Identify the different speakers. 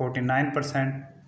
Speaker 1: 49%